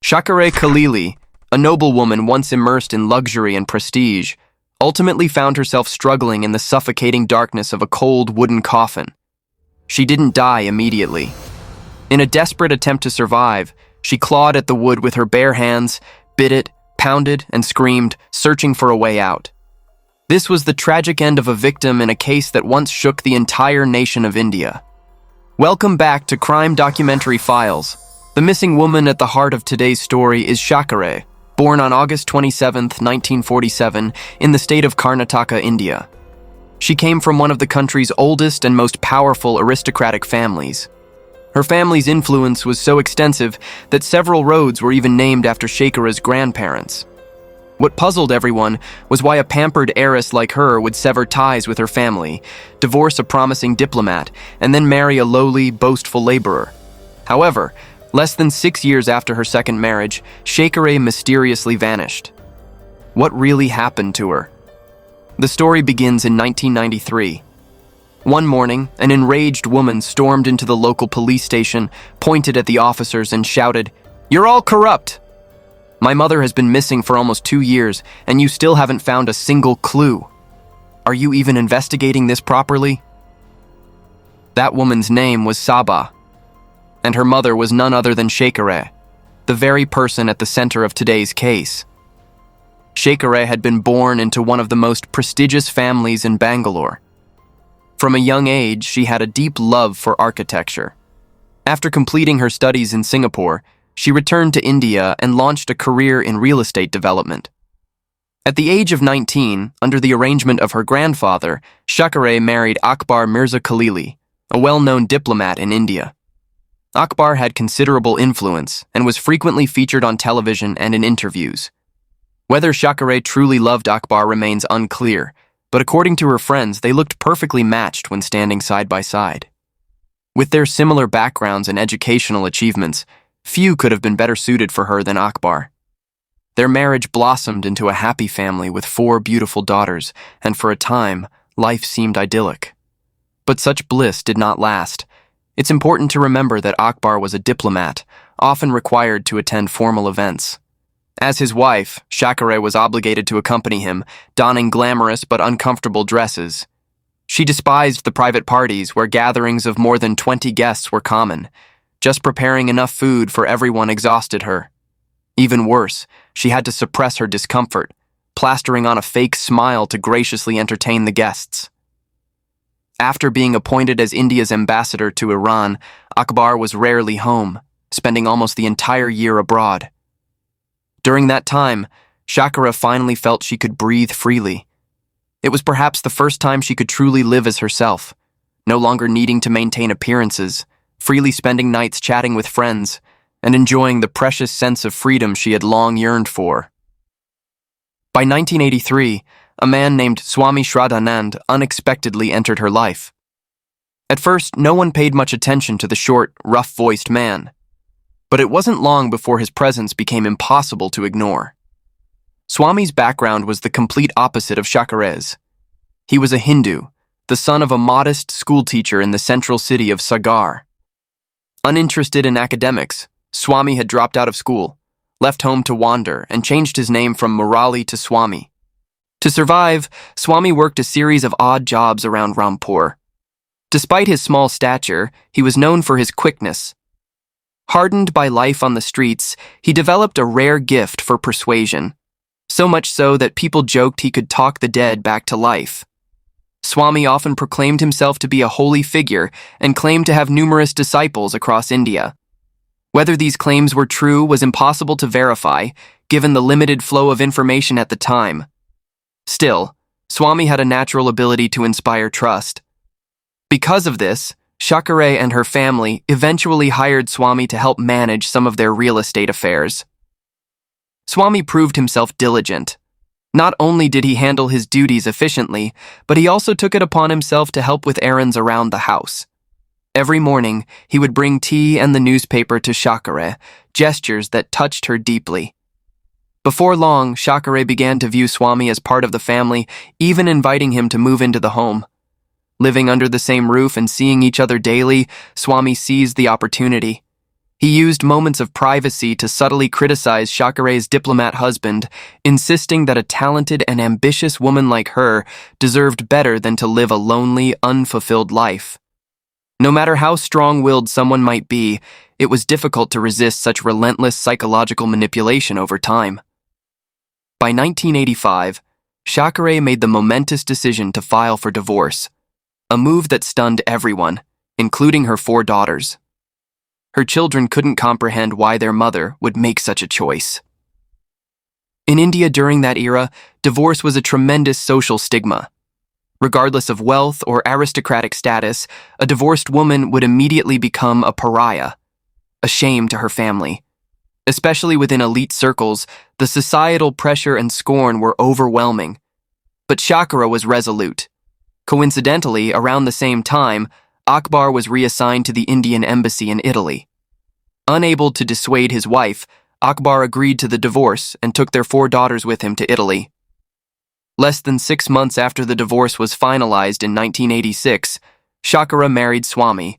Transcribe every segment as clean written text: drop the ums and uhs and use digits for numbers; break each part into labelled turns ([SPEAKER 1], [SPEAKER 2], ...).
[SPEAKER 1] Shakare Khaleeli, a noblewoman once immersed in luxury and prestige, ultimately found herself struggling in the suffocating darkness of a cold wooden coffin. She didn't die immediately. In a desperate attempt to survive, she clawed at the wood with her bare hands, bit it, pounded, and screamed, searching for a way out. This was the tragic end of a victim in a case that once shook the entire nation of India. Welcome back to Crime Documentary Files. The missing woman at the heart of today's story is Shakare, born on August 27, 1947, in the state of Karnataka, India. She came from one of the country's oldest and most powerful aristocratic families. Her family's influence was so extensive that several roads were even named after Shakereh's grandparents. What puzzled everyone was why a pampered heiress like her would sever ties with her family, divorce a promising diplomat, and then marry a lowly, boastful laborer. However, less than 6 years after her second marriage, Shakereh mysteriously vanished. What really happened to her? The story begins in 1993. One morning, an enraged woman stormed into the local police station, pointed at the officers, and shouted, "You're all corrupt! My mother has been missing for almost 2 years, and you still haven't found a single clue. Are you even investigating this properly?" That woman's name was Saba, and her mother was none other than Shakereh, the very person at the center of today's case. Shakereh had been born into one of the most prestigious families in Bangalore. From a young age, she had a deep love for architecture. After completing her studies in Singapore, she returned to India and launched a career in real estate development. At the age of 19, under the arrangement of her grandfather, Shakereh married Akbar Mirza Khaleeli, a well-known diplomat in India. Akbar had considerable influence and was frequently featured on television and in interviews. Whether Shakereh truly loved Akbar remains unclear, but according to her friends, they looked perfectly matched when standing side by side. With their similar backgrounds and educational achievements, few could have been better suited for her than Akbar. Their marriage blossomed into a happy family with 4 beautiful daughters, and for a time, life seemed idyllic. But such bliss did not last. It's important to remember that Akbar was a diplomat, often required to attend formal events. As his wife, Shakereh was obligated to accompany him, donning glamorous but uncomfortable dresses. She despised the private parties where gatherings of more than 20 guests were common. Just preparing enough food for everyone exhausted her. Even worse, she had to suppress her discomfort, plastering on a fake smile to graciously entertain the guests. After being appointed as India's ambassador to Iran, Akbar was rarely home, spending almost the entire year abroad. During that time, Shakereh finally felt she could breathe freely. It was perhaps the first time she could truly live as herself, no longer needing to maintain appearances, freely spending nights chatting with friends, and enjoying the precious sense of freedom she had long yearned for. By 1983, a man named Swami unexpectedly entered her life. At first, no one paid much attention to the short, rough-voiced man. But it wasn't long before his presence became impossible to ignore. Swami's background was the complete opposite of Shakereh's. He was a Hindu, the son of a modest schoolteacher in the central city of Sagar. Uninterested in academics, Swami had dropped out of school, left home to wander, and changed his name from Murali to Swami. To survive, Swami worked a series of odd jobs around Rampur. Despite his small stature, he was known for his quickness. Hardened by life on the streets, he developed a rare gift for persuasion, so much so that people joked he could talk the dead back to life. Swami often proclaimed himself to be a holy figure and claimed to have numerous disciples across India. Whether these claims were true was impossible to verify, given the limited flow of information at the time. Still, Swami had a natural ability to inspire trust. Because of this, Shakereh and her family eventually hired Swami to help manage some of their real estate affairs. Swami proved himself diligent. Not only did he handle his duties efficiently, but he also took it upon himself to help with errands around the house. Every morning, he would bring tea and the newspaper to Shakereh, gestures that touched her deeply. Before long, Shakereh began to view Swami as part of the family, even inviting him to move into the home. Living under the same roof and seeing each other daily, Swami seized the opportunity. He used moments of privacy to subtly criticize Shakare's diplomat husband, insisting that a talented and ambitious woman like her deserved better than to live a lonely, unfulfilled life. No matter how strong-willed someone might be, it was difficult to resist such relentless psychological manipulation over time. By 1985, Shakare made the momentous decision to file for divorce, a move that stunned everyone, including her 4 daughters. Her children couldn't comprehend why their mother would make such a choice. In India during that era, divorce was a tremendous social stigma. Regardless of wealth or aristocratic status, a divorced woman would immediately become a pariah, a shame to her family. Especially within elite circles, the societal pressure and scorn were overwhelming. But Shakereh was resolute. Coincidentally, around the same time, Akbar was reassigned to the Indian embassy in Italy. Unable to dissuade his wife, Akbar agreed to the divorce and took their 4 daughters with him to Italy. Less than 6 months after the divorce was finalized in 1986, Shakereh married Swami.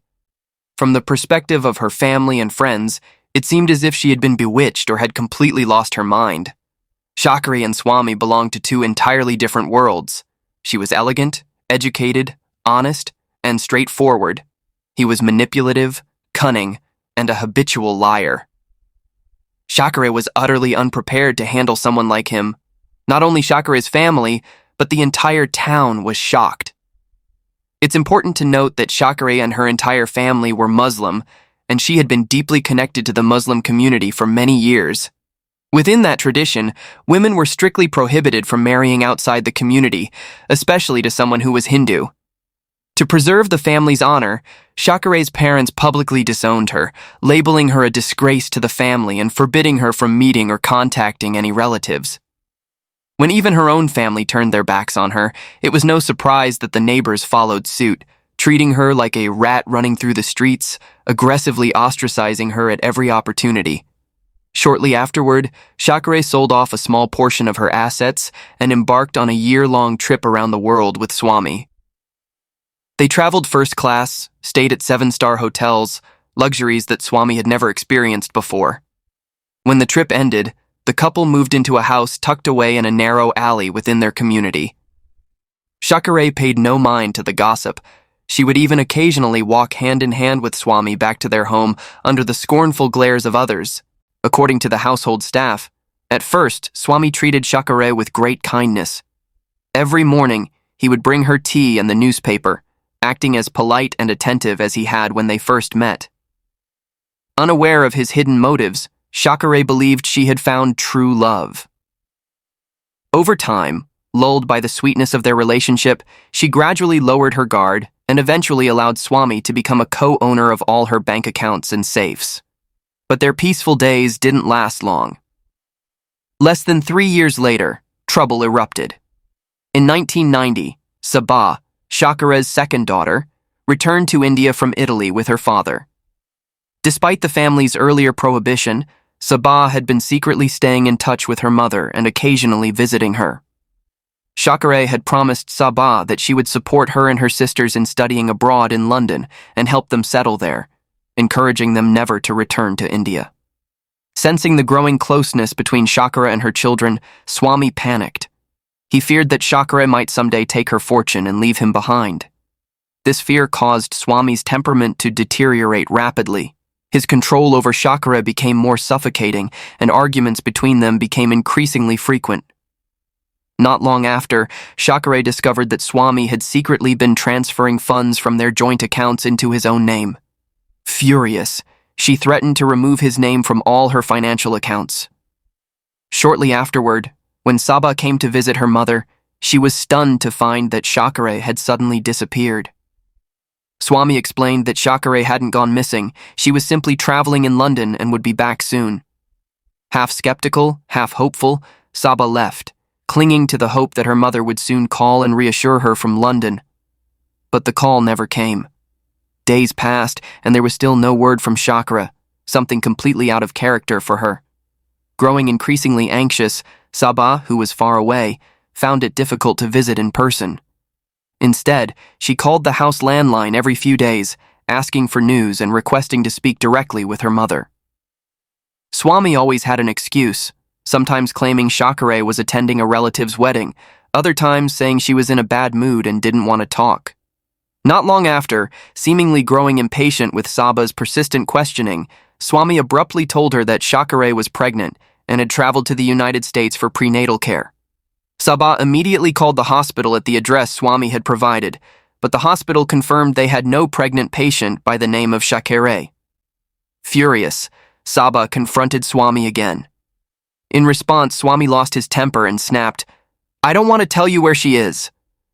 [SPEAKER 1] From the perspective of her family and friends, it seemed as if she had been bewitched or had completely lost her mind. Shakare and Swami belonged to 2 entirely different worlds. She was elegant, educated, honest, and straightforward. He was manipulative, cunning, and a habitual liar. Shakare was utterly unprepared to handle someone like him. Not only Shakare's family, but the entire town was shocked. It's important to note that Shakare and her entire family were Muslim, and she had been deeply connected to the Muslim community for many years. Within that tradition, women were strictly prohibited from marrying outside the community, especially to someone who was Hindu. To preserve the family's honor, Shakare's parents publicly disowned her, labeling her a disgrace to the family and forbidding her from meeting or contacting any relatives. When even her own family turned their backs on her, it was no surprise that the neighbors followed suit, treating her like a rat running through the streets, aggressively ostracizing her at every opportunity. Shortly afterward, Shakare sold off a small portion of her assets and embarked on a year-long trip around the world with Swami. They traveled first class, stayed at 7-star hotels, luxuries that Swami had never experienced before. When the trip ended, the couple moved into a house tucked away in a narrow alley within their community. Shakare paid no mind to the gossip. She would even occasionally walk hand in hand with Swami back to their home under the scornful glares of others. According to the household staff, at first, Swami treated Shakare with great kindness. Every morning, he would bring her tea and the newspaper, acting as polite and attentive as he had when they first met. Unaware of his hidden motives, Shakare believed she had found true love. Over time, lulled by the sweetness of their relationship, she gradually lowered her guard and eventually allowed Swami to become a co-owner of all her bank accounts and safes. But their peaceful days didn't last long. Less than 3 years later, trouble erupted. In 1990, Sabah, Shakareh's second daughter, returned to India from Italy with her father. Despite the family's earlier prohibition, Sabah had been secretly staying in touch with her mother and occasionally visiting her. Shakare had promised Sabah that she would support her and her sisters in studying abroad in London and help them settle there, encouraging them never to return to India. Sensing the growing closeness between Shakereh and her children, Swami panicked. He feared that Shakereh might someday take her fortune and leave him behind. This fear caused Swami's temperament to deteriorate rapidly. His control over Shakereh became more suffocating, and arguments between them became increasingly frequent. Not long after, Shakare discovered that Swami had secretly been transferring funds from their joint accounts into his own name. Furious, she threatened to remove his name from all her financial accounts. Shortly afterward, when Sabah came to visit her mother, she was stunned to find that Shakare had suddenly disappeared. Swami explained that Shakare hadn't gone missing. She was simply traveling in London and would be back soon. Half skeptical, half hopeful, Sabah left, clinging to the hope that her mother would soon call and reassure her from London. But the call never came. Days passed, and there was still no word from Shakereh, something completely out of character for her. Growing increasingly anxious, Sabah, who was far away, found it difficult to visit in person. Instead, she called the house landline every few days, asking for news and requesting to speak directly with her mother. Swami always had an excuse, sometimes claiming Shakare was attending a relative's wedding, other times saying she was in a bad mood and didn't want to talk. Not long after, seemingly growing impatient with Saba's persistent questioning, Swami abruptly told her that Shakare was pregnant and had traveled to the United States for prenatal care. Saba immediately called the hospital at the address Swami had provided, but the hospital confirmed they had no pregnant patient by the name of Shakereh. Furious, Saba confronted Swami again. In response, Swami lost his temper and snapped, "I don't want to tell you where she is.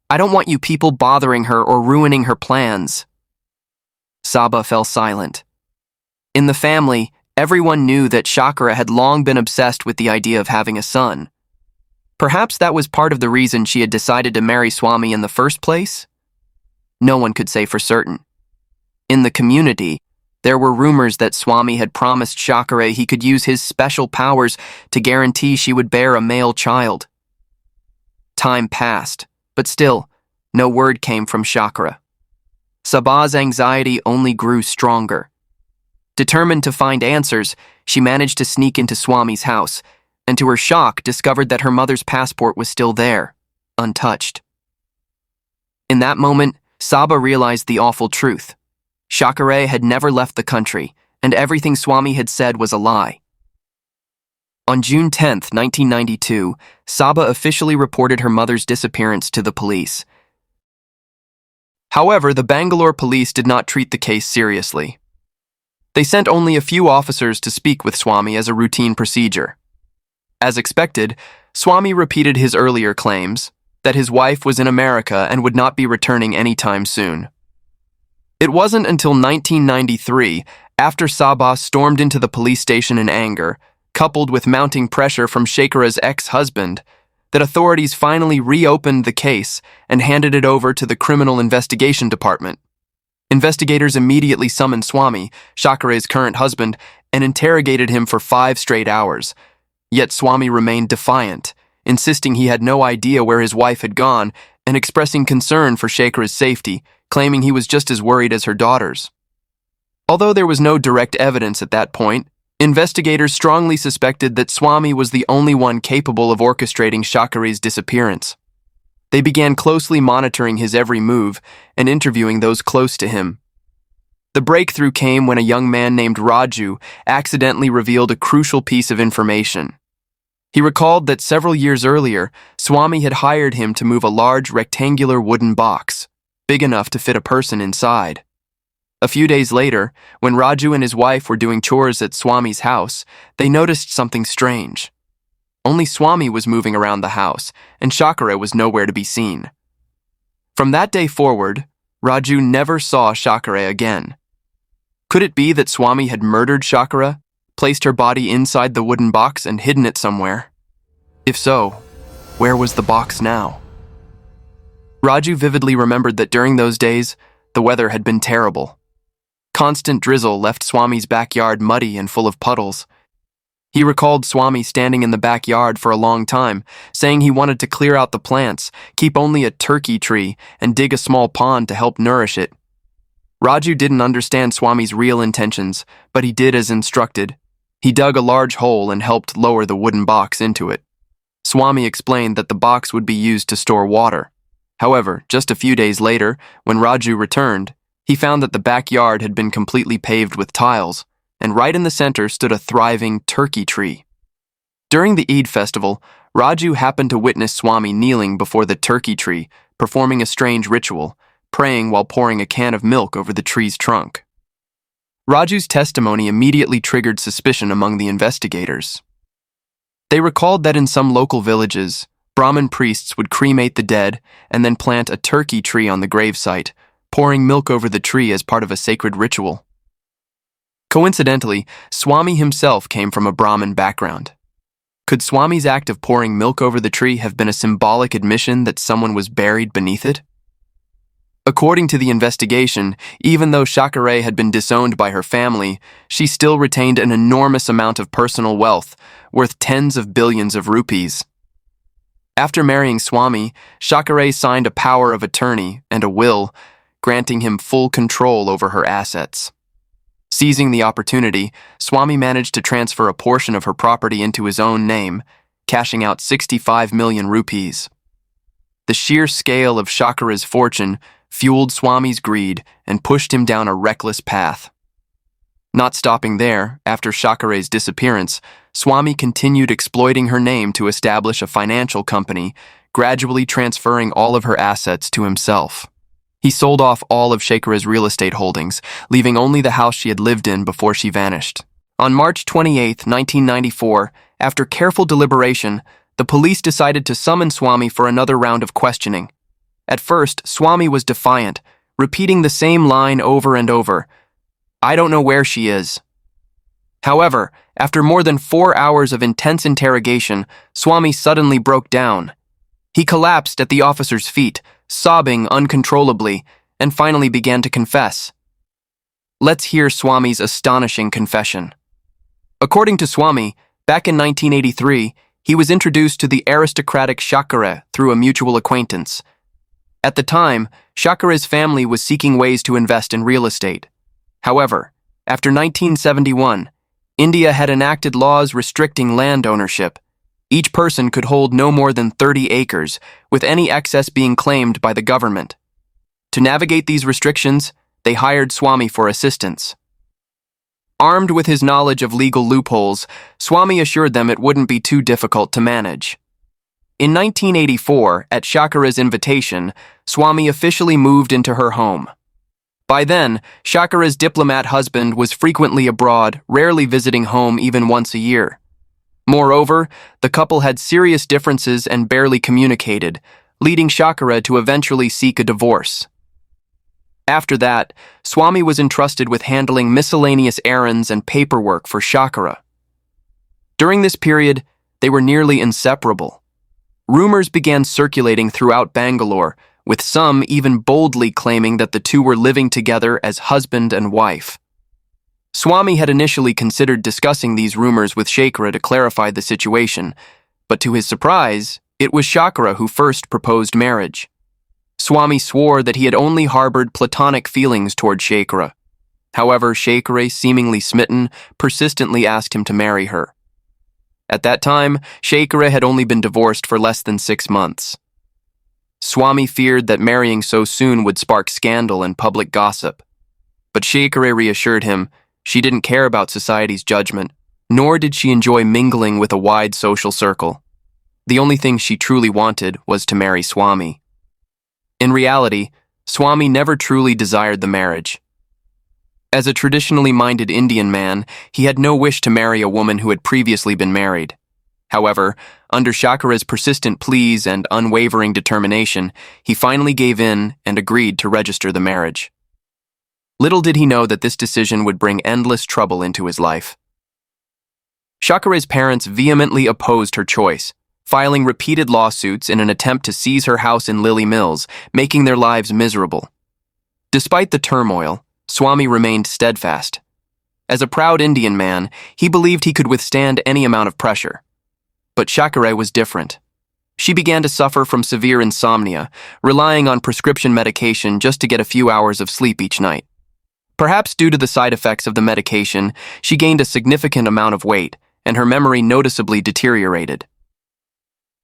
[SPEAKER 1] I don't want you people bothering her or ruining her plans." Saba fell silent. In the family, everyone knew that Shakereh had long been obsessed with the idea of having a son. Perhaps that was part of the reason she had decided to marry Swami in the first place? No one could say for certain. In the community, there were rumors that Swami had promised Shakare he could use his special powers to guarantee she would bear a male child. Time passed, but still, no word came from Shakereh. Saba's anxiety only grew stronger. Determined to find answers, she managed to sneak into Swami's house, and to her shock discovered that her mother's passport was still there, untouched. In that moment, Saba realized the awful truth. Shakare had never left the country, and everything Swami had said was a lie. On June 10, 1992, Saba officially reported her mother's disappearance to the police. However, the Bangalore police did not treat the case seriously. They sent only a few officers to speak with Swami as a routine procedure. As expected, Swami repeated his earlier claims that his wife was in America and would not be returning anytime soon. It wasn't until 1993, after Saba stormed into the police station in anger, coupled with mounting pressure from Shakereh's ex-husband, that authorities finally reopened the case and handed it over to the Criminal Investigation Department. Investigators immediately summoned Swami, Shakereh's current husband, and interrogated him for 5 straight hours. Yet Swami remained defiant, insisting he had no idea where his wife had gone and expressing concern for Shakereh's safety, claiming he was just as worried as her daughters. Although there was no direct evidence at that point, investigators strongly suspected that Swami was the only one capable of orchestrating Shakereh's disappearance. They began closely monitoring his every move and interviewing those close to him. The breakthrough came when a young man named Raju accidentally revealed a crucial piece of information. He recalled that several years earlier, Swami had hired him to move a large rectangular wooden box, big enough to fit a person inside. A few days later, when Raju and his wife were doing chores at Swami's house, they noticed something strange. Only Swami was moving around the house, and Shakereh was nowhere to be seen. From that day forward, Raju never saw Shakereh again. Could it be that Swami had murdered Shakereh, placed her body inside the wooden box and hidden it somewhere? If so, where was the box now? Raju vividly remembered that during those days, the weather had been terrible. Constant drizzle left Swami's backyard muddy and full of puddles. He recalled Swami standing in the backyard for a long time, saying he wanted to clear out the plants, keep only a turkey tree, and dig a small pond to help nourish it. Raju didn't understand Swami's real intentions, but he did as instructed. He dug a large hole and helped lower the wooden box into it. Swami explained that the box would be used to store water. However, just a few days later, when Raju returned, he found that the backyard had been completely paved with tiles, and right in the center stood a thriving turkey tree. During the Eid festival, Raju happened to witness Swami kneeling before the turkey tree, performing a strange ritual, praying while pouring a can of milk over the tree's trunk. Raju's testimony immediately triggered suspicion among the investigators. They recalled that in some local villages, Brahmin priests would cremate the dead and then plant a turkey tree on the gravesite, pouring milk over the tree as part of a sacred ritual. Coincidentally, Swami himself came from a Brahmin background. Could Swami's act of pouring milk over the tree have been a symbolic admission that someone was buried beneath it? According to the investigation, even though Shakare had been disowned by her family, she still retained an enormous amount of personal wealth, worth tens of billions of rupees. After marrying Swami, Shakare signed a power of attorney and a will, granting him full control over her assets. Seizing the opportunity, Swami managed to transfer a portion of her property into his own name, cashing out 65 million rupees. The sheer scale of Shakereh's fortune fueled Swami's greed and pushed him down a reckless path. Not stopping there, after Shakereh's disappearance, Swami continued exploiting her name to establish a financial company, gradually transferring all of her assets to himself. He sold off all of Shakereh's real estate holdings, leaving only the house she had lived in before she vanished. On March 28, 1994, after careful deliberation, the police decided to summon Swami for another round of questioning. At first, Swami was defiant, repeating the same line over and over, "I don't know where she is." However, after more than 4 hours of intense interrogation, Swami suddenly broke down. He collapsed at the officer's feet, sobbing uncontrollably, and finally began to confess. Let's hear Swami's astonishing confession. According to Swami, back in 1983, he was introduced to the aristocratic Shakereh through a mutual acquaintance. At the time, Shakereh's family was seeking ways to invest in real estate. However, after 1971, India had enacted laws restricting land ownership. Each person could hold no more than 30 acres, with any excess being claimed by the government. To navigate these restrictions, they hired Swami for assistance. Armed with his knowledge of legal loopholes, Swami assured them it wouldn't be too difficult to manage. In 1984, at Shakereh's invitation, Swami officially moved into her home. By then, Shakereh's diplomat husband was frequently abroad, rarely visiting home even once a year. Moreover, the couple had serious differences and barely communicated, leading Shakereh to eventually seek a divorce. After that, Swami was entrusted with handling miscellaneous errands and paperwork for Shakereh. During this period, they were nearly inseparable. Rumors began circulating throughout Bangalore, with some even boldly claiming that the two were living together as husband and wife. Swami had initially considered discussing these rumors with Shakereh to clarify the situation, but to his surprise, it was Shakereh who first proposed marriage. Swami swore that he had only harbored platonic feelings toward Shakereh. However, Shakereh, seemingly smitten, persistently asked him to marry her. At that time, Shakereh had only been divorced for less than 6 months. Swami feared that marrying so soon would spark scandal and public gossip. But Shakereh reassured him she didn't care about society's judgment, nor did she enjoy mingling with a wide social circle. The only thing she truly wanted was to marry Swami. In reality, Swami never truly desired the marriage. As a traditionally minded Indian man, he had no wish to marry a woman who had previously been married. However, under Shakereh's persistent pleas and unwavering determination, he finally gave in and agreed to register the marriage. Little did he know that this decision would bring endless trouble into his life. Shakereh's parents vehemently opposed her choice, filing repeated lawsuits in an attempt to seize her house in Lily Mills, making their lives miserable. Despite the turmoil, Swami remained steadfast. As a proud Indian man, he believed he could withstand any amount of pressure. But Shakereh was different. She began to suffer from severe insomnia, relying on prescription medication just to get a few hours of sleep each night. Perhaps due to the side effects of the medication, she gained a significant amount of weight, and her memory noticeably deteriorated.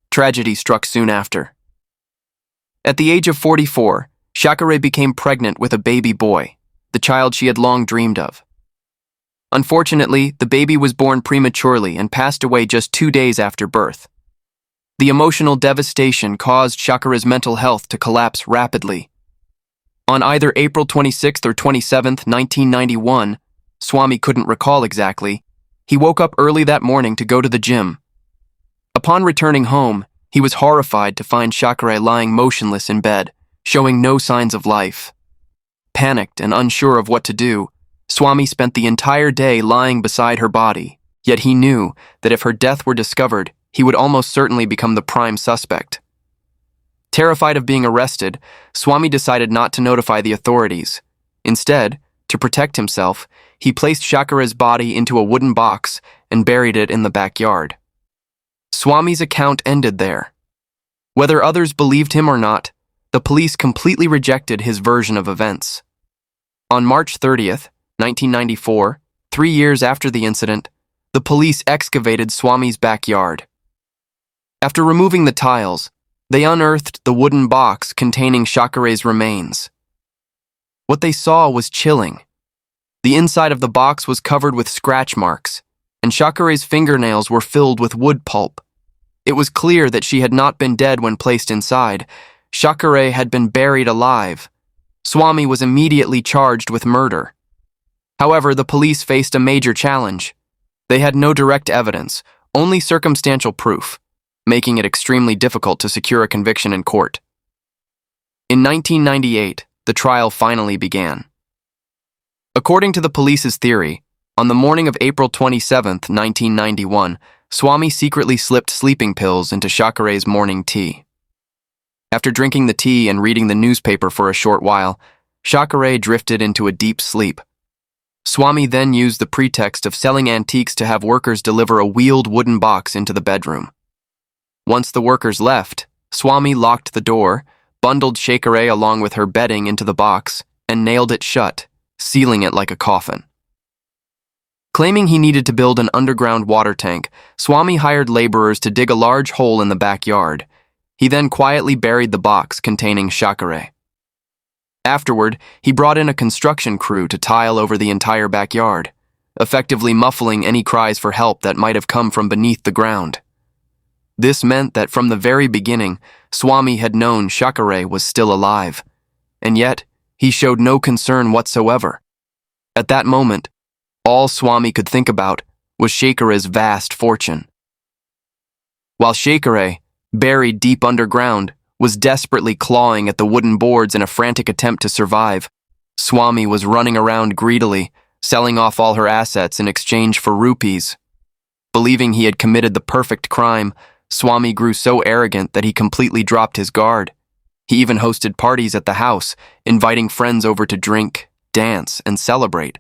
[SPEAKER 1] Tragedy struck soon after. At the age of 44, Shakereh became pregnant with a baby boy, the child she had long dreamed of. Unfortunately, the baby was born prematurely and passed away just 2 days after birth. The emotional devastation caused Shakereh's mental health to collapse rapidly. On either April 26th or 27th, 1991, Swami couldn't recall exactly, he woke up early that morning to go to the gym. Upon returning home, he was horrified to find Shakereh lying motionless in bed, showing no signs of life. Panicked and unsure of what to do, Swami spent the entire day lying beside her body, yet he knew that if her death were discovered, he would almost certainly become the prime suspect. Terrified of being arrested, Swami decided not to notify the authorities. Instead, to protect himself, he placed Shakereh's body into a wooden box and buried it in the backyard. Swami's account ended there. Whether others believed him or not, the police completely rejected his version of events. On March 30th, 1994, 3 years after the incident, the police excavated Swami's backyard. After removing the tiles, they unearthed the wooden box containing Shakareh's remains. What they saw was chilling. The inside of the box was covered with scratch marks, and Shakareh's fingernails were filled with wood pulp. It was clear that she had not been dead when placed inside. Shakereh had been buried alive. Swami was immediately charged with murder. However, the police faced a major challenge. They had no direct evidence, only circumstantial proof, making it extremely difficult to secure a conviction in court. In 1998, the trial finally began. According to the police's theory, on the morning of April 27, 1991, Swami secretly slipped sleeping pills into Shakareh's morning tea. After drinking the tea and reading the newspaper for a short while, Shakereh drifted into a deep sleep. Swami then used the pretext of selling antiques to have workers deliver a wheeled wooden box into the bedroom. Once the workers left, Swami locked the door, bundled Shakereh along with her bedding into the box, and nailed it shut, sealing it like a coffin. Claiming he needed to build an underground water tank, Swami hired laborers to dig a large hole in the backyard. He then quietly buried the box containing Shakereh. Afterward, he brought in a construction crew to tile over the entire backyard, effectively muffling any cries for help that might have come from beneath the ground. This meant that from the very beginning, Swami had known Shakereh was still alive, and yet he showed no concern whatsoever. At that moment, all Swami could think about was Shakereh's vast fortune. While Shakereh, buried deep underground, was desperately clawing at the wooden boards in a frantic attempt to survive, Swami was running around greedily, selling off all her assets in exchange for rupees. Believing he had committed the perfect crime, Swami grew so arrogant that he completely dropped his guard. He even hosted parties at the house, inviting friends over to drink, dance, and celebrate,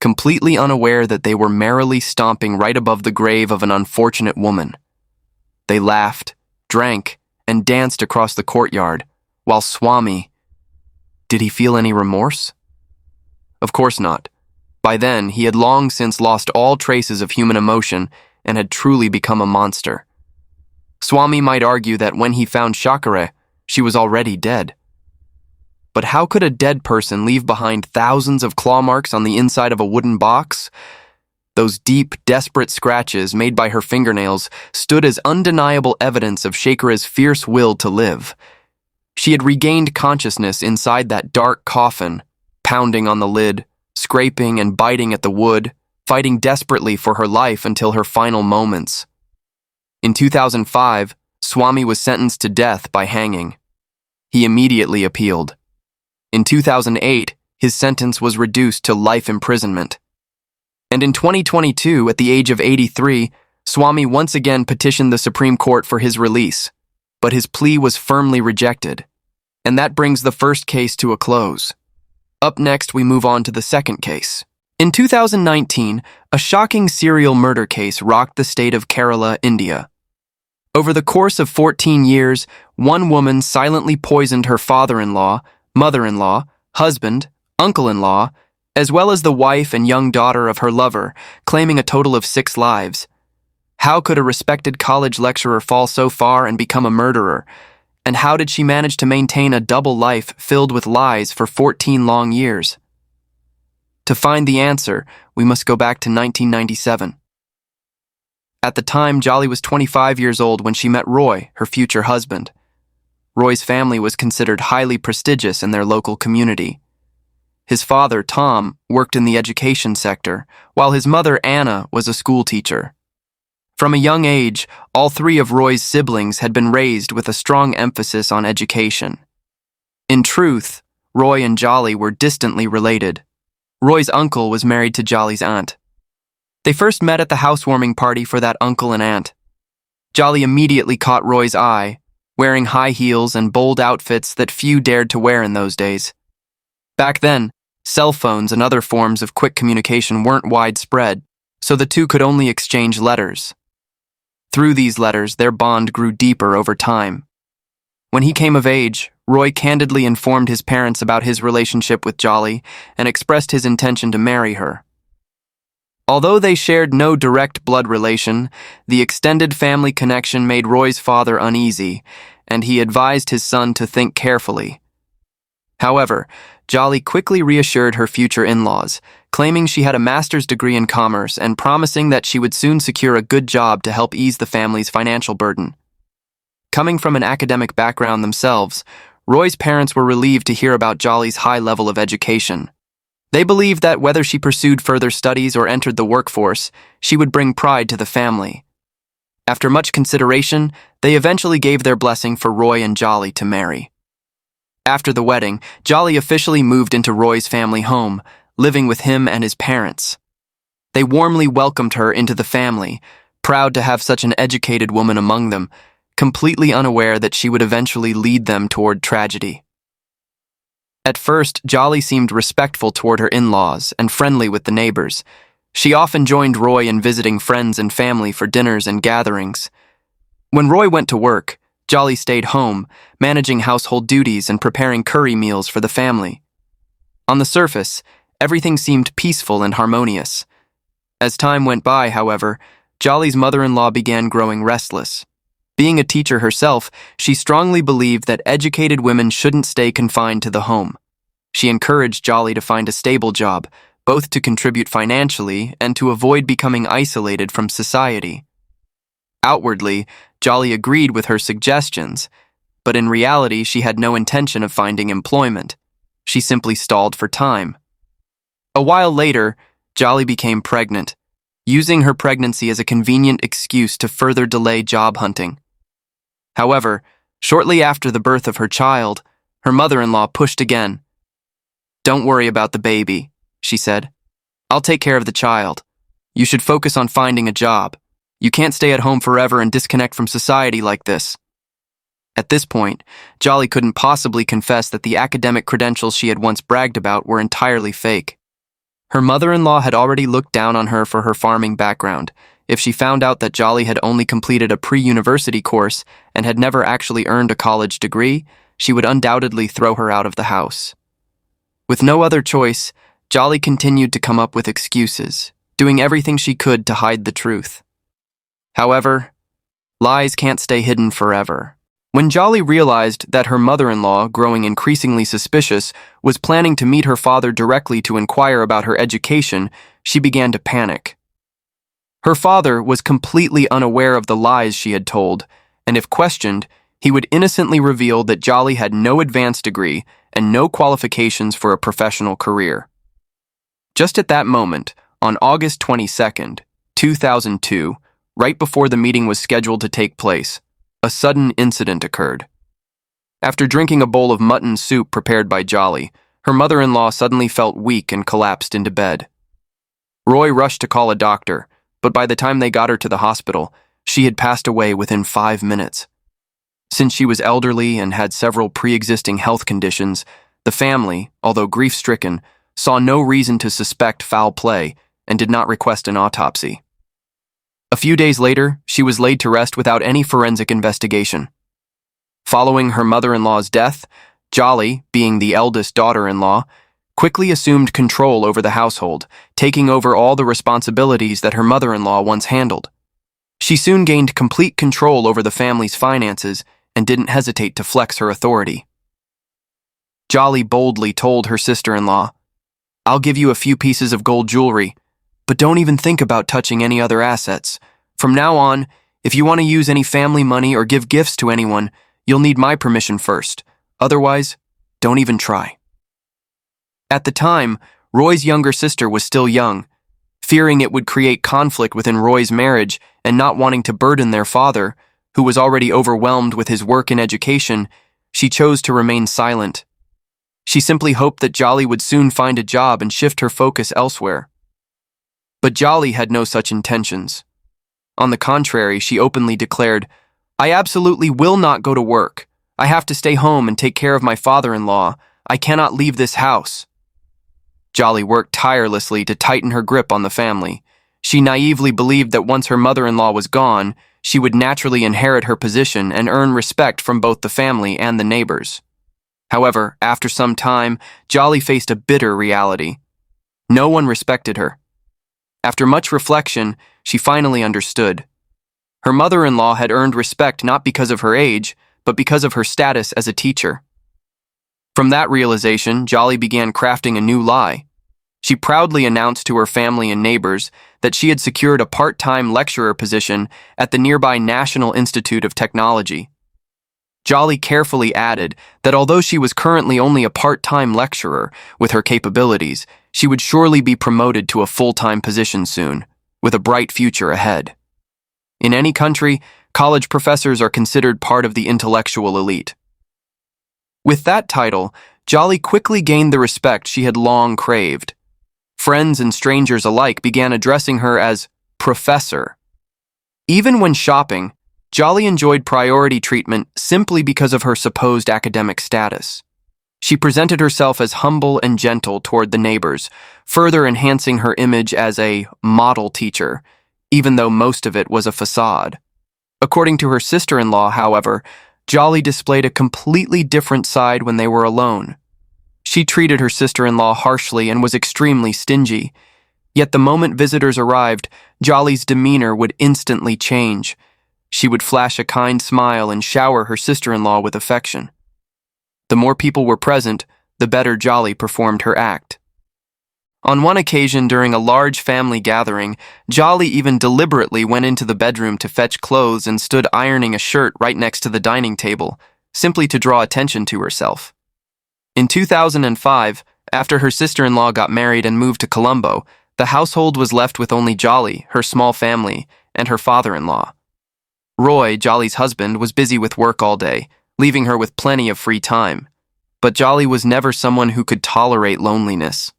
[SPEAKER 1] completely unaware that they were merrily stomping right above the grave of an unfortunate woman. They laughed, drank, and danced across the courtyard, while Swami... Did he feel any remorse? Of course not. By then, he had long since lost all traces of human emotion and had truly become a monster. Swami might argue that when he found Shakereh, she was already dead. But how could a dead person leave behind thousands of claw marks on the inside of a wooden box? Those deep, desperate scratches made by her fingernails stood as undeniable evidence of Shakereh's fierce will to live. She had regained consciousness inside that dark coffin, pounding on the lid, scraping and biting at the wood, fighting desperately for her life until her final moments. In 2005, Swami was sentenced to death by hanging. He immediately appealed. In 2008, his sentence was reduced to life imprisonment. And in 2022, at the age of 83, Swami once again petitioned the Supreme Court for his release, but his plea was firmly rejected. And that brings the first case to a close. Up next, we move on to the second case. In 2019, a shocking serial murder case rocked the state of Kerala, India. Over the course of 14 years, one woman silently poisoned her father-in-law, mother-in-law, husband, uncle-in-law, as well as the wife and young daughter of her lover, claiming a total of 6 lives. How could a respected college lecturer fall so far and become a murderer? And how did she manage to maintain a double life filled with lies for 14 long years? To find the answer, we must go back to 1997. At the time, Jolly was 25 years old when she met Roy, her future husband. Roy's family was considered highly prestigious in their local community. His father, Tom, worked in the education sector, while his mother, Anna, was a school teacher. From a young age, all 3 of Roy's siblings had been raised with a strong emphasis on education. In truth, Roy and Jolly were distantly related. Roy's uncle was married to Jolly's aunt. They first met at the housewarming party for that uncle and aunt. Jolly immediately caught Roy's eye, wearing high heels and bold outfits that few dared to wear in those days. Back then, cell phones and other forms of quick communication weren't widespread, so the two could only exchange letters. Through these letters, their bond grew deeper over time. When he came of age, Roy candidly informed his parents about his relationship with Jolly and expressed his intention to marry her. Although they shared no direct blood relation, the extended family connection made Roy's father uneasy, and he advised his son to think carefully. However, Jolly quickly reassured her future in-laws, claiming she had a master's degree in commerce and promising that she would soon secure a good job to help ease the family's financial burden. Coming from an academic background themselves, Roy's parents were relieved to hear about Jolly's high level of education. They believed that whether she pursued further studies or entered the workforce, she would bring pride to the family. After much consideration, they eventually gave their blessing for Roy and Jolly to marry. After the wedding, Jolly officially moved into Roy's family home, living with him and his parents. They warmly welcomed her into the family, proud to have such an educated woman among them, completely unaware that she would eventually lead them toward tragedy. At first, Jolly seemed respectful toward her in-laws and friendly with the neighbors. She often joined Roy in visiting friends and family for dinners and gatherings. When Roy went to work, Jolly stayed home, managing household duties and preparing curry meals for the family. On the surface, everything seemed peaceful and harmonious. As time went by, however, Jolly's mother-in-law began growing restless. Being a teacher herself, she strongly believed that educated women shouldn't stay confined to the home. She encouraged Jolly to find a stable job, both to contribute financially and to avoid becoming isolated from society. Outwardly, Jolly agreed with her suggestions, but in reality she had no intention of finding employment. She simply stalled for time. A while later, Jolly became pregnant, using her pregnancy as a convenient excuse to further delay job hunting. However, shortly after the birth of her child, her mother-in-law pushed again. "Don't worry about the baby," she said. "I'll take care of the child. You should focus on finding a job. You can't stay at home forever and disconnect from society like this." At this point, Jolly couldn't possibly confess that the academic credentials she had once bragged about were entirely fake. Her mother-in-law had already looked down on her for her farming background. If she found out that Jolly had only completed a pre-university course and had never actually earned a college degree, she would undoubtedly throw her out of the house. With no other choice, Jolly continued to come up with excuses, doing everything she could to hide the truth. However, lies can't stay hidden forever. When Jolly realized that her mother-in-law, growing increasingly suspicious, was planning to meet her father directly to inquire about her education, she began to panic. Her father was completely unaware of the lies she had told, and if questioned, he would innocently reveal that Jolly had no advanced degree and no qualifications for a professional career. Just at that moment, on August 22nd, 2002, right before the meeting was scheduled to take place, a sudden incident occurred. After drinking a bowl of mutton soup prepared by Jolly, her mother-in-law suddenly felt weak and collapsed into bed. Roy rushed to call a doctor, but by the time they got her to the hospital, she had passed away within 5 minutes. Since she was elderly and had several pre-existing health conditions, the family, although grief-stricken, saw no reason to suspect foul play and did not request an autopsy. A few days later, she was laid to rest without any forensic investigation. Following her mother-in-law's death, Jolly, being the eldest daughter-in-law, quickly assumed control over the household, taking over all the responsibilities that her mother-in-law once handled. She soon gained complete control over the family's finances and didn't hesitate to flex her authority. Jolly boldly told her sister-in-law, "I'll give you a few pieces of gold jewelry, but don't even think about touching any other assets. From now on, if you want to use any family money or give gifts to anyone, you'll need my permission first. Otherwise, don't even try." At the time, Roy's younger sister was still young. Fearing it would create conflict within Roy's marriage and not wanting to burden their father, who was already overwhelmed with his work and education, she chose to remain silent. She simply hoped that Jolly would soon find a job and shift her focus elsewhere. But Jolly had no such intentions. On the contrary, she openly declared, "I absolutely will not go to work. I have to stay home and take care of my father-in-law. I cannot leave this house." Jolly worked tirelessly to tighten her grip on the family. She naively believed that once her mother-in-law was gone, she would naturally inherit her position and earn respect from both the family and the neighbors. However, after some time, Jolly faced a bitter reality. No one respected her. After much reflection, she finally understood. Her mother-in-law had earned respect not because of her age, but because of her status as a teacher. From that realization, Jolly began crafting a new lie. She proudly announced to her family and neighbors that she had secured a part-time lecturer position at the nearby National Institute of Technology. Jolly carefully added that although she was currently only a part-time lecturer, with her capabilities, she would surely be promoted to a full-time position soon, with a bright future ahead. In any country, college professors are considered part of the intellectual elite. With that title, Jolly quickly gained the respect she had long craved. Friends and strangers alike began addressing her as Professor. Even when shopping, Jolly enjoyed priority treatment simply because of her supposed academic status. She presented herself as humble and gentle toward the neighbors, further enhancing her image as a model teacher, even though most of it was a facade. According to her sister-in-law, however, Jolly displayed a completely different side when they were alone. She treated her sister-in-law harshly and was extremely stingy. Yet the moment visitors arrived, Jolly's demeanor would instantly change. She would flash a kind smile and shower her sister-in-law with affection. The more people were present, the better Jolly performed her act. On one occasion during a large family gathering, Jolly even deliberately went into the bedroom to fetch clothes and stood ironing a shirt right next to the dining table, simply to draw attention to herself. In 2005, after her sister-in-law got married and moved to Colombo, the household was left with only Jolly, her small family, and her father-in-law. Roy, Jolly's husband, was busy with work all day, leaving her with plenty of free time. But Jolly was never someone who could tolerate loneliness.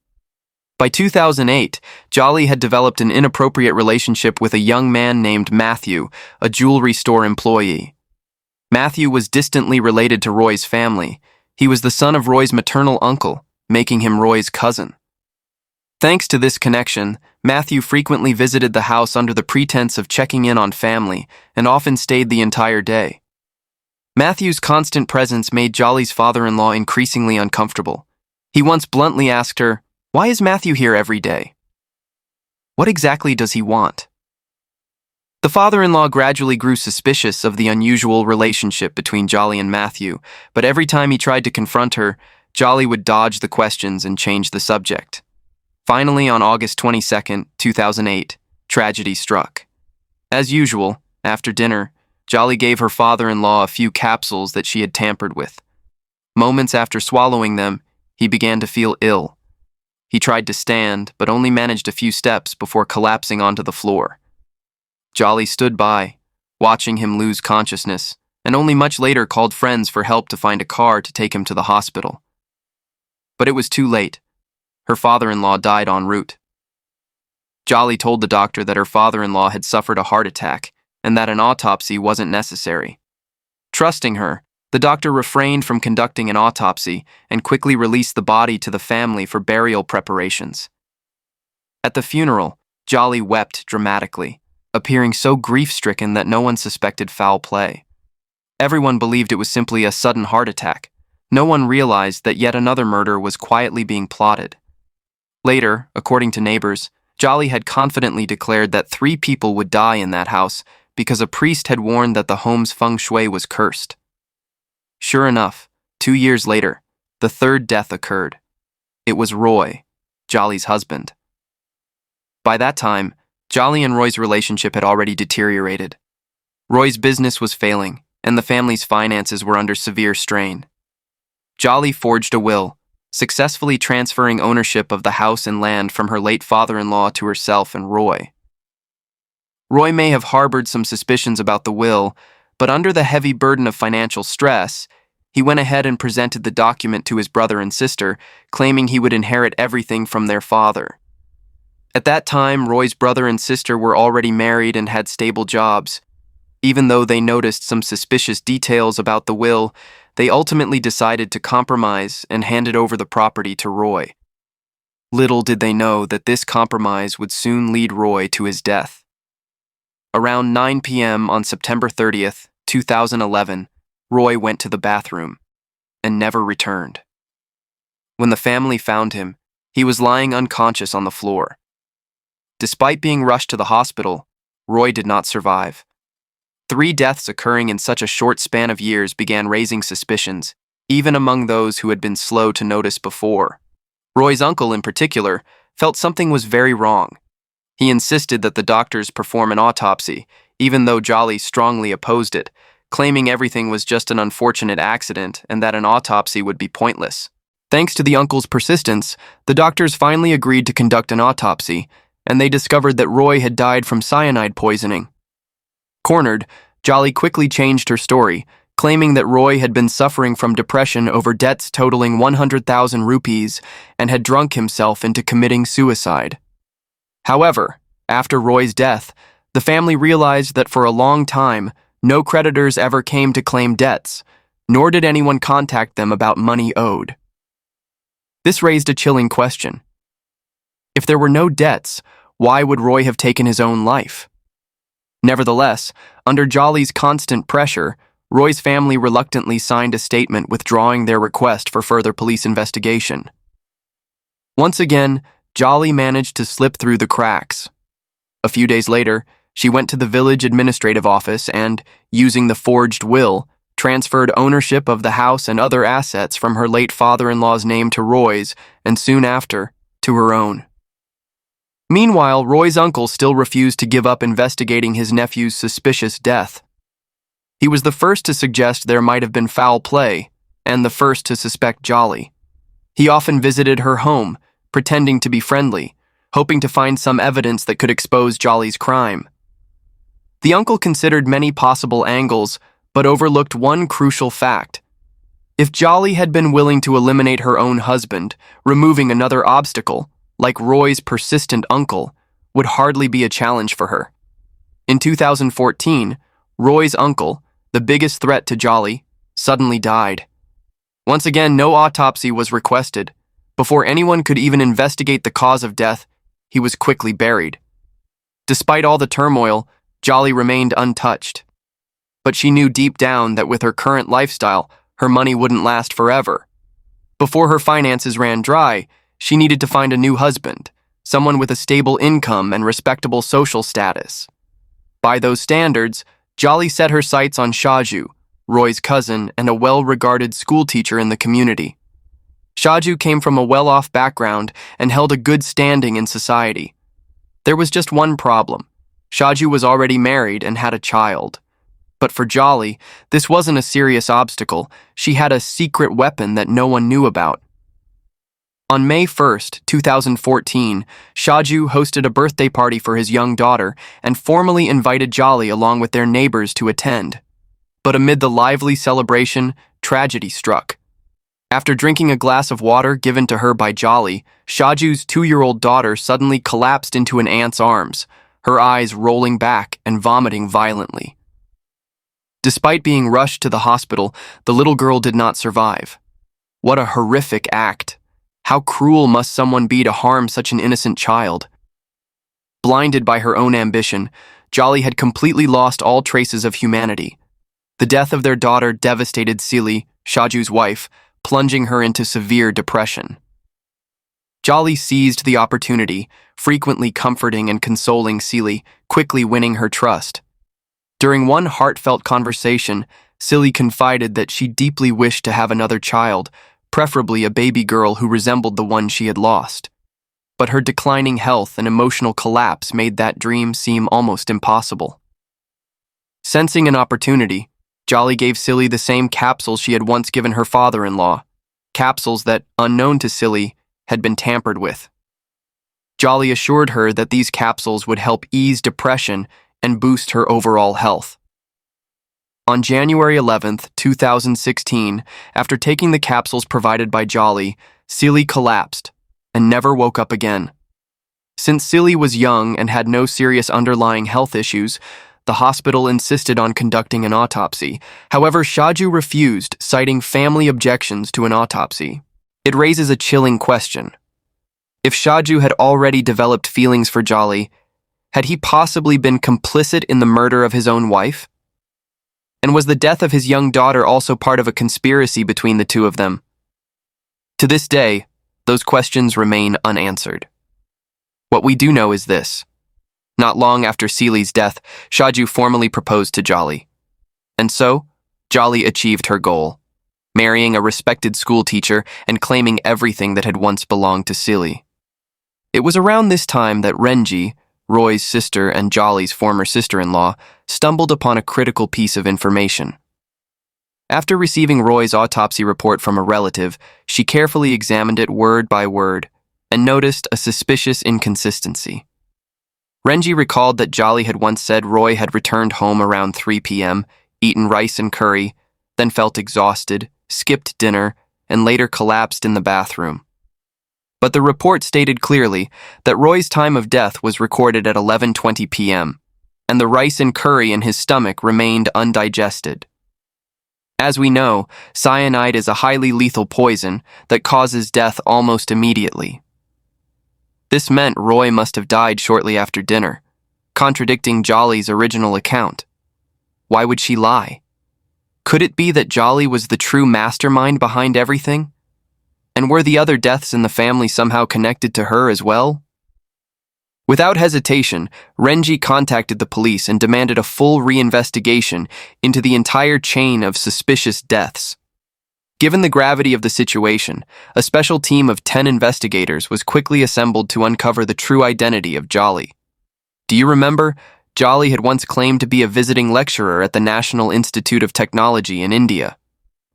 [SPEAKER 1] By 2008, Jolly had developed an inappropriate relationship with a young man named Matthew, a jewelry store employee. Matthew was distantly related to Roy's family. He was the son of Roy's maternal uncle, making him Roy's cousin. Thanks to this connection, Matthew frequently visited the house under the pretense of checking in on family and often stayed the entire day. Matthew's constant presence made Jolly's father-in-law increasingly uncomfortable. He once bluntly asked her, "Why is Matthew here every day? What exactly does he want?" The father-in-law gradually grew suspicious of the unusual relationship between Jolly and Matthew, but every time he tried to confront her, Jolly would dodge the questions and change the subject. Finally, on August 22, 2008, tragedy struck. As usual, after dinner, Jolly gave her father-in-law a few capsules that she had tampered with. Moments after swallowing them, he began to feel ill. He tried to stand, but only managed a few steps before collapsing onto the floor. Jolly stood by, watching him lose consciousness, and only much later called friends for help to find a car to take him to the hospital. But it was too late. Her father-in-law died en route. Jolly told the doctor that her father-in-law had suffered a heart attack and that an autopsy wasn't necessary. Trusting her, the doctor refrained from conducting an autopsy and quickly released the body to the family for burial preparations. At the funeral, Jolly wept dramatically, appearing so grief-stricken that no one suspected foul play. Everyone believed it was simply a sudden heart attack. No one realized that yet another murder was quietly being plotted. Later, according to neighbors, Jolly had confidently declared that 3 people would die in that house because a priest had warned that the home's feng shui was cursed. Sure enough, 2 years later, the 3rd death occurred. It was Roy, Jolly's husband. By that time, Jolly and Roy's relationship had already deteriorated. Roy's business was failing, and the family's finances were under severe strain. Jolly forged a will, successfully transferring ownership of the house and land from her late father-in-law to herself and Roy. Roy may have harbored some suspicions about the will, but under the heavy burden of financial stress, he went ahead and presented the document to his brother and sister, claiming he would inherit everything from their father. At that time, Roy's brother and sister were already married and had stable jobs. Even though they noticed some suspicious details about the will, they ultimately decided to compromise and handed over the property to Roy. Little did they know that this compromise would soon lead Roy to his death. Around 9 p.m. on September 30th, 2011, Roy went to the bathroom and never returned. When the family found him, he was lying unconscious on the floor. Despite being rushed to the hospital, Roy did not survive. 3 deaths occurring in such a short span of years began raising suspicions, even among those who had been slow to notice before. Roy's uncle, in particular, felt something was very wrong. He insisted that the doctors perform an autopsy, even though Jolly strongly opposed it, claiming everything was just an unfortunate accident and that an autopsy would be pointless. Thanks to the uncle's persistence, the doctors finally agreed to conduct an autopsy, and they discovered that Roy had died from cyanide poisoning. Cornered, Jolly quickly changed her story, claiming that Roy had been suffering from depression over debts totaling 100,000 rupees and had drunk himself into committing suicide. However, after Roy's death, the family realized that for a long time, no creditors ever came to claim debts, nor did anyone contact them about money owed. This raised a chilling question. If there were no debts, why would Roy have taken his own life? Nevertheless, under Jolly's constant pressure, Roy's family reluctantly signed a statement withdrawing their request for further police investigation. Once again, Jolly managed to slip through the cracks. A few days later, she went to the village administrative office and, using the forged will, transferred ownership of the house and other assets from her late father-in-law's name to Roy's, and soon after, to her own. Meanwhile, Roy's uncle still refused to give up investigating his nephew's suspicious death. He was the first to suggest there might have been foul play, and the first to suspect Jolly. He often visited her home, pretending to be friendly, hoping to find some evidence that could expose Jolly's crime. The uncle considered many possible angles, but overlooked one crucial fact. If Jolly had been willing to eliminate her own husband, removing another obstacle, like Roy's persistent uncle, would hardly be a challenge for her. In 2014, Roy's uncle, the biggest threat to Jolly, suddenly died. Once again, no autopsy was requested. Before anyone could even investigate the cause of death, he was quickly buried. Despite all the turmoil, Jolly remained untouched. But she knew deep down that with her current lifestyle, her money wouldn't last forever. Before her finances ran dry, she needed to find a new husband, someone with a stable income and respectable social status. By those standards, Jolly set her sights on Shaju, Roy's cousin and a well-regarded schoolteacher in the community. Shaju came from a well-off background and held a good standing in society. There was just one problem. Shaju was already married and had a child. But for Jolly, this wasn't a serious obstacle. She had a secret weapon that no one knew about. On May 1st, 2014, Shaju hosted a birthday party for his young daughter and formally invited Jolly along with their neighbors to attend. But amid the lively celebration, tragedy struck. After drinking a glass of water given to her by Jolly, Shaju's 2-year-old daughter suddenly collapsed into an aunt's arms, her eyes rolling back and vomiting violently. Despite being rushed to the hospital, the little girl did not survive. What a horrific act! How cruel must someone be to harm such an innocent child? Blinded by her own ambition, Jolly had completely lost all traces of humanity. The death of their daughter devastated Khaleeli, Shaju's wife, plunging her into severe depression. Jolly seized the opportunity, frequently comforting and consoling Khaleeli, quickly winning her trust. During one heartfelt conversation, Khaleeli confided that she deeply wished to have another child, preferably a baby girl who resembled the one she had lost. But her declining health and emotional collapse made that dream seem almost impossible. Sensing an opportunity, Jolly gave Khaleeli the same capsules she had once given her father-in-law, capsules that, unknown to Khaleeli, had been tampered with. Jolly assured her that these capsules would help ease depression and boost her overall health. On January 11th, 2016, after taking the capsules provided by Jolly, Khaleeli collapsed and never woke up again. Since Khaleeli was young and had no serious underlying health issues, the hospital insisted on conducting an autopsy. However, Shaju refused, citing family objections to an autopsy. It raises a chilling question. If Shaju had already developed feelings for Jolly, Had he possibly been complicit in the murder of his own wife? And was the death of his young daughter also part of a conspiracy between the two of them? To this day, those questions remain unanswered. What we do know is this. Not long after Seely's death, Shaju formally proposed to Jolly. And so, Jolly achieved her goal, marrying a respected schoolteacher and claiming everything that had once belonged to Seely. It was around this time that Renji, Roy's sister and Jolly's former sister-in-law, stumbled upon a critical piece of information. After receiving Roy's autopsy report from a relative, she carefully examined it word by word and noticed a suspicious inconsistency. Renji recalled that Jolly had once said Roy had returned home around 3 p.m., eaten rice and curry, then felt exhausted, skipped dinner, and later collapsed in the bathroom. But the report stated clearly that Roy's time of death was recorded at 11:20 p.m., and the rice and curry in his stomach remained undigested. As we know, cyanide is a highly lethal poison that causes death almost immediately. This meant Roy must have died shortly after dinner, contradicting Jolly's original account. Why would she lie? Could it be that Jolly was the true mastermind behind everything? And were the other deaths in the family somehow connected to her as well? Without hesitation, Renji contacted the police and demanded a full reinvestigation into the entire chain of suspicious deaths. Given the gravity of the situation, a special team of 10 investigators was quickly assembled to uncover the true identity of Jolly. Do you remember? Jolly had once claimed to be a visiting lecturer at the National Institute of Technology in India.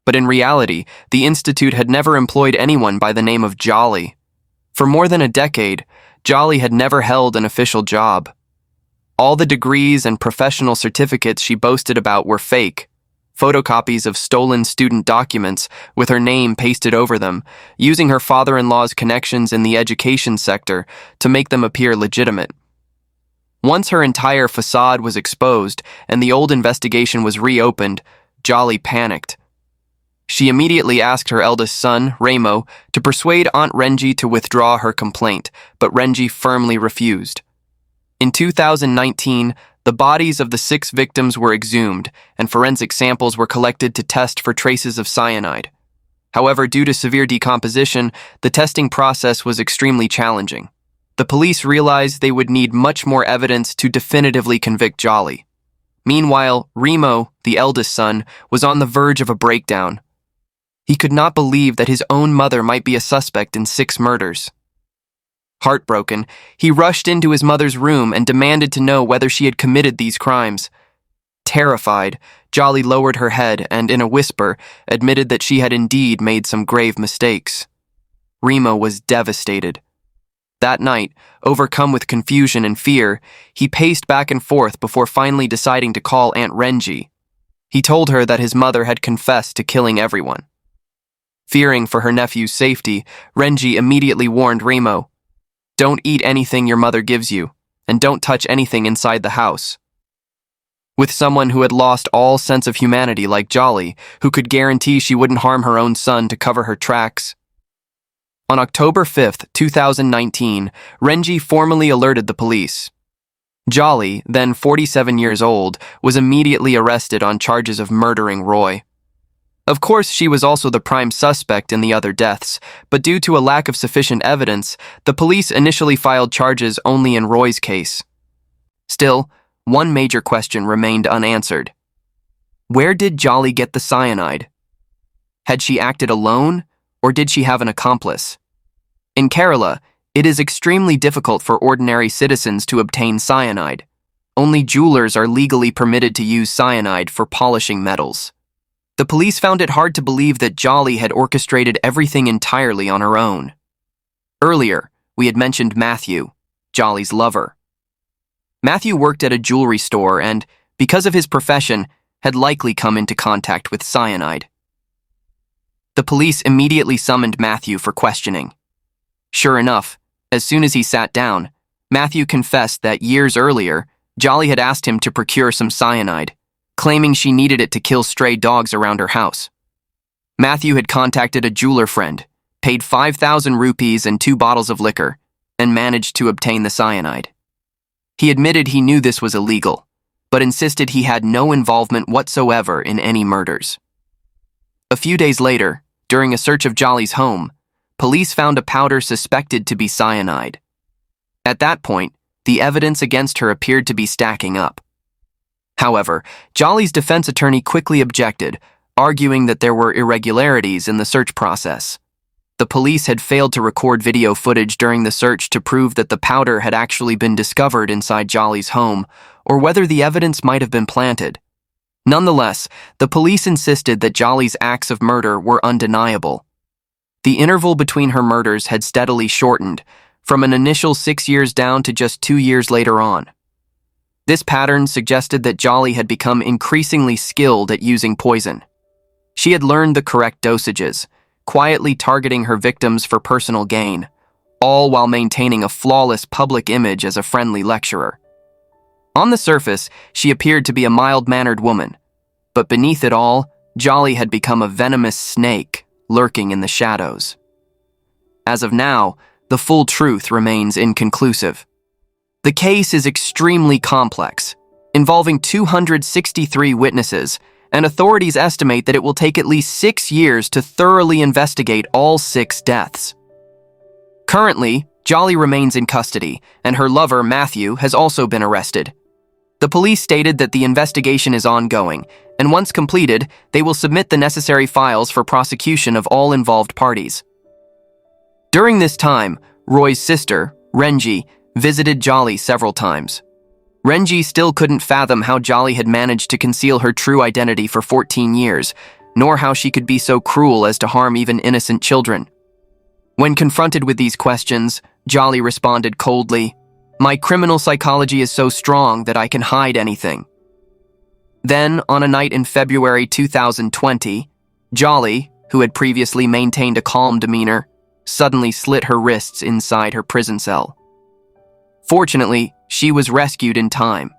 [SPEAKER 1] But in reality, the institute had never employed anyone by the name of Jolly. For more than a decade, Jolly had never held an official job. All the degrees and professional certificates she boasted about were fake, photocopies of stolen student documents with her name pasted over them, using her father-in-law's connections in the education sector to make them appear legitimate. Once her entire facade was exposed and the old investigation was reopened, Jolly panicked. She immediately asked her eldest son, Ramo, to persuade Aunt Renji to withdraw her complaint, but Renji firmly refused. In 2019, the bodies of the 6 victims were exhumed, and forensic samples were collected to test for traces of cyanide. However, due to severe decomposition, the testing process was extremely challenging. The police realized they would need much more evidence to definitively convict Jolly. Meanwhile, Ramo, the eldest son, was on the verge of a breakdown. He could not believe that his own mother might be a suspect in 6 murders. Heartbroken, he rushed into his mother's room and demanded to know whether she had committed these crimes. Terrified, Jolly lowered her head and, in a whisper, admitted that she had indeed made some grave mistakes. Ramo was devastated. That night, overcome with confusion and fear, he paced back and forth before finally deciding to call Aunt Renji. He told her that his mother had confessed to killing everyone. Fearing for her nephew's safety, Renji immediately warned Ramo, "Don't eat anything your mother gives you, and don't touch anything inside the house." With someone who had lost all sense of humanity like Jolly, who could guarantee she wouldn't harm her own son to cover her tracks. On October 5th, 2019, Renji formally alerted the police. Jolly, then 47 years old, was immediately arrested on charges of murdering Roy. Of course, she was also the prime suspect in the other deaths, but due to a lack of sufficient evidence, the police initially filed charges only in Roy's case. Still, one major question remained unanswered. Where did Jolly get the cyanide? Had she acted alone, or did she have an accomplice? In Kerala, it is extremely difficult for ordinary citizens to obtain cyanide. Only jewelers are legally permitted to use cyanide for polishing metals. The police found it hard to believe that Jolly had orchestrated everything entirely on her own. Earlier, we had mentioned Matthew, Jolly's lover. Matthew worked at a jewelry store and, because of his profession, had likely come into contact with cyanide. The police immediately summoned Matthew for questioning. Sure enough, as soon as he sat down, Matthew confessed that years earlier, Jolly had asked him to procure some cyanide, claiming she needed it to kill stray dogs around her house. Matthew had contacted a jeweler friend, paid 5,000 rupees and 2 bottles of liquor, and managed to obtain the cyanide. He admitted he knew this was illegal, but insisted he had no involvement whatsoever in any murders. A few days later, during a search of Jolly's home, police found a powder suspected to be cyanide. At that point, the evidence against her appeared to be stacking up. However, Jolly's defense attorney quickly objected, arguing that there were irregularities in the search process. The police had failed to record video footage during the search to prove that the powder had actually been discovered inside Jolly's home, or whether the evidence might have been planted. Nonetheless, the police insisted that Jolly's acts of murder were undeniable. The interval between her murders had steadily shortened, from an initial 6 years down to just 2 years later on. This pattern suggested that Jolly had become increasingly skilled at using poison. She had learned the correct dosages, quietly targeting her victims for personal gain, all while maintaining a flawless public image as a friendly lecturer. On the surface, she appeared to be a mild-mannered woman, but beneath it all, Jolly had become a venomous snake lurking in the shadows. As of now, the full truth remains inconclusive. The case is extremely complex, involving 263 witnesses, and authorities estimate that it will take at least 6 years to thoroughly investigate all 6 deaths. Currently, Jolly remains in custody, and her lover, Matthew, has also been arrested. The police stated that the investigation is ongoing, and once completed, they will submit the necessary files for prosecution of all involved parties. During this time, Roy's sister, Renji, visited Jolly several times. Renji still couldn't fathom how Jolly had managed to conceal her true identity for 14 years, nor how she could be so cruel as to harm even innocent children. When confronted with these questions, Jolly responded coldly, "My criminal psychology is so strong that I can hide anything." Then, on a night in February 2020, Jolly, who had previously maintained a calm demeanor, suddenly slit her wrists inside her prison cell. Fortunately, she was rescued in time.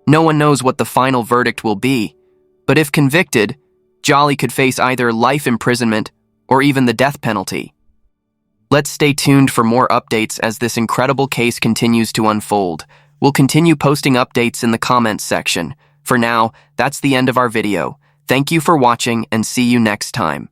[SPEAKER 1] No one knows what the final verdict will be, but if convicted, Jolly could face either life imprisonment or even the death penalty. Let's stay tuned for more updates as this incredible case continues to unfold. We'll continue posting updates in the comments section. For now, that's the end of our video. Thank you for watching and see you next time.